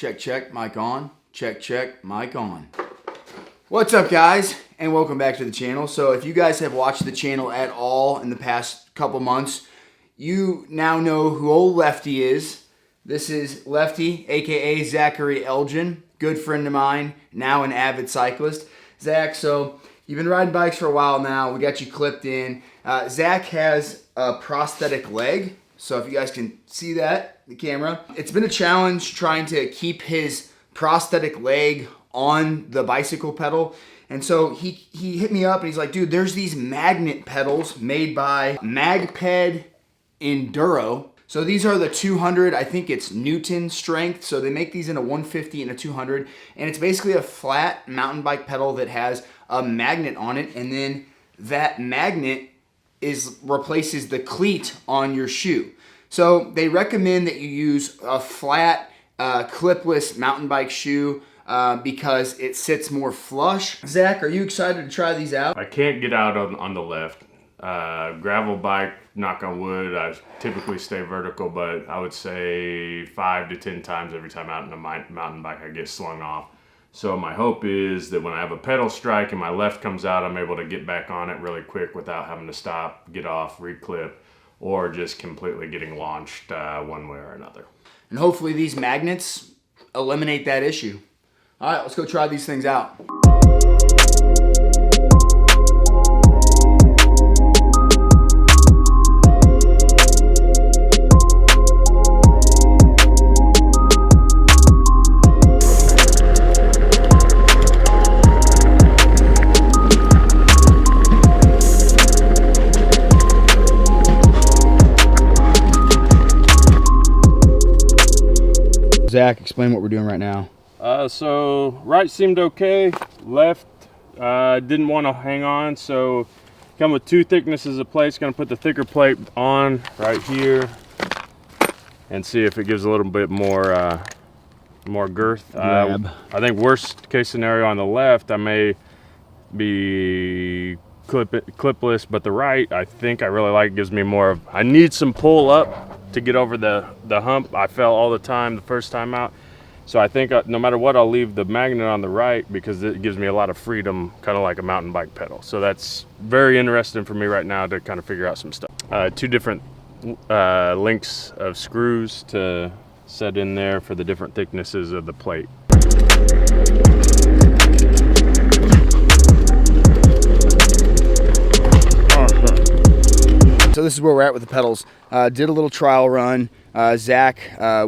Check, check, mic on. Check, check, mic on. What's up, guys? And welcome back to the channel. So if you guys have watched the channel at all in the past couple months, you now know who old Lefty is. This is Lefty, aka Zachary Elgin, good friend of mine, now an avid cyclist. Zach, so you've been riding bikes for a while now. We got you clipped in. Zach has a prosthetic leg. So if you guys can see that, the camera. It's been a challenge trying to keep his prosthetic leg on the bicycle pedal. And so he hit me up and he's like, dude, there's these magnet pedals made by Magped Enduro. So these are the 200, I think it's Newton strength. So they make these in a 150 and a 200. And it's basically a flat mountain bike pedal that has a magnet on it. And then that magnet replaces the cleat on your shoe. So they recommend that you use a flat clipless mountain bike shoe because it sits more flush. Zach, are you excited to try these out? I can't get out on the left. Gravel bike, knock on wood, I typically stay vertical, but I would say 5 to 10 times every time out in a mountain bike I get slung off. So my hope is that when I have a pedal strike and my left comes out, I'm able to get back on it really quick without having to stop, get off, reclip, or just completely getting launched one way or another. And hopefully these magnets eliminate that issue. All right, let's go try these things out. Zach, explain what we're doing right now. So right seemed okay, left didn't want to hang on, so come with 2 thicknesses of plates. Going to put the thicker plate on right here and see if it gives a little bit more girth. I think worst case scenario on the left, I may be clipless, but the right, I think I really like. It gives me more of, I need some pull up to get over the hump. I fell all the time the first time out. So I think no matter what, I'll leave the magnet on the right because it gives me a lot of freedom, kind of like a mountain bike pedal. So that's very interesting for me right now to kind of figure out some stuff. 2 different lengths of screws to set in there for the different thicknesses of the plate. So this is where we're at with the pedals. Did a little trial run. Zach,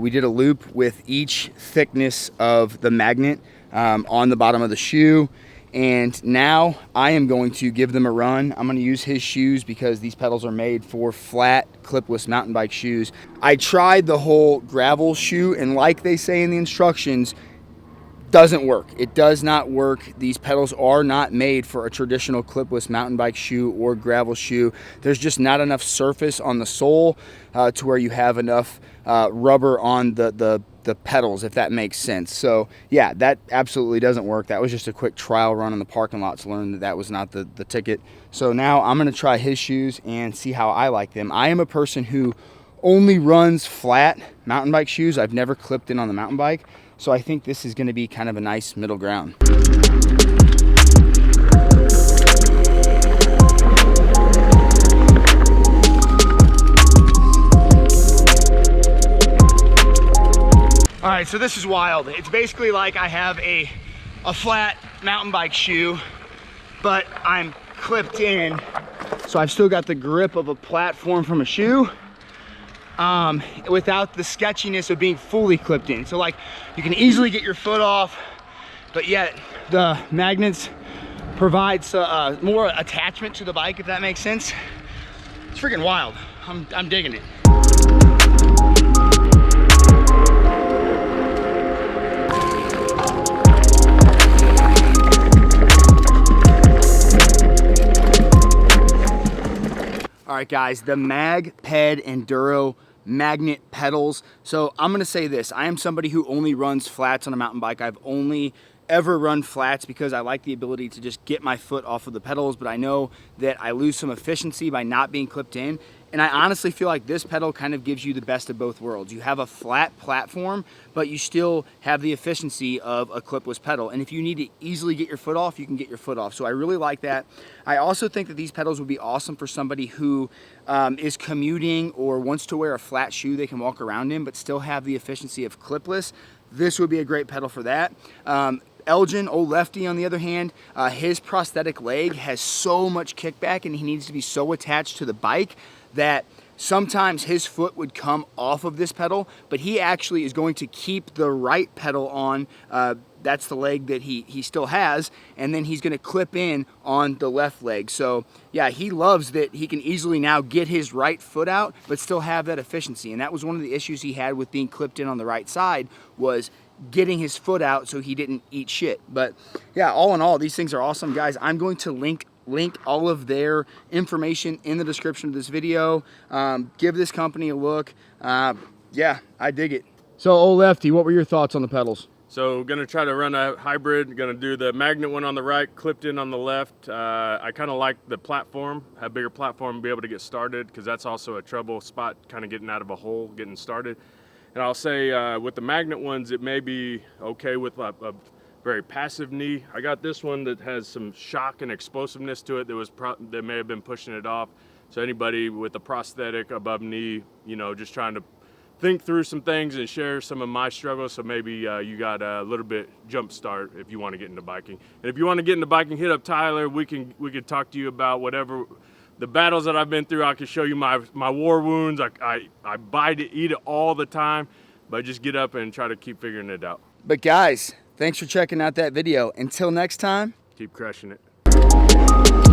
we did a loop with each thickness of the magnet on the bottom of the shoe. And now I am going to give them a run. I'm going to use his shoes because these pedals are made for flat, clipless mountain bike shoes. I tried the whole gravel shoe, and like they say in the instructions, doesn't work. It does not work. These pedals are not made for a traditional clipless mountain bike shoe or gravel shoe. There's just not enough surface on the sole to where you have enough rubber on the pedals, if that makes sense. So yeah, that absolutely doesn't work. That was just a quick trial run in the parking lot to learn that that was not the ticket. So now I'm going to try his shoes and see how I like them. I am a person who only runs flat mountain bike shoes. I've never clipped in on the mountain bike. So I think this is going to be kind of a nice middle ground. All right, so this is wild. It's basically like I have a flat mountain bike shoe, but I'm clipped in. So I've still got the grip of a platform from a shoe. Without the sketchiness of being fully clipped in. So like you can easily get your foot off, but yet the magnets provides more attachment to the bike, if that makes sense. It's freaking wild. I'm digging it. All right, guys, the Magped Enduro magnet pedals. So I'm gonna say this, I am somebody who only runs flats on a mountain bike. I've only ever run flats because I like the ability to just get my foot off of the pedals, but I know that I lose some efficiency by not being clipped in. And I honestly feel like this pedal kind of gives you the best of both worlds. You have a flat platform, but you still have the efficiency of a clipless pedal. And if you need to easily get your foot off, you can get your foot off. So I really like that. I also think that these pedals would be awesome for somebody who is commuting or wants to wear a flat shoe they can walk around in, but still have the efficiency of clipless. This would be a great pedal for that. Elgin, old lefty, on the other hand, his prosthetic leg has so much kickback and he needs to be so attached to the bike that sometimes his foot would come off of this pedal, but he actually is going to keep the right pedal on. That's the leg that he still has, and then he's going to clip in on the left leg. So yeah, he loves that he can easily now get his right foot out, but still have that efficiency. And that was one of the issues he had with being clipped in on the right side, was getting his foot out so he didn't eat shit. But yeah, all in all, these things are awesome, guys. I'm going to link all of their information in the description of this video. Give this company a look. Yeah, I dig it. So, old lefty, what were your thoughts on the pedals? So gonna try to run a hybrid, gonna do the magnet one on the right, clipped in on the left. I kind of like the platform, have a bigger platform, be able to get started, because that's also a trouble spot, kind of getting out of a hole, getting started. And I'll say with the magnet ones, it may be okay with a very passive knee. I got this one that has some shock and explosiveness to it that may have been pushing it off. So anybody with a prosthetic above knee, you know, just trying to think through some things and share some of my struggles. So maybe you got a little bit jump start if you want to get into biking. And if you want to get into biking, hit up Tyler. We can talk to you about whatever the battles that I've been through. I can show you my war wounds. I bite it, eat it all the time, but just get up and try to keep figuring it out. But guys, thanks for checking out that video. Until next time, keep crushing it.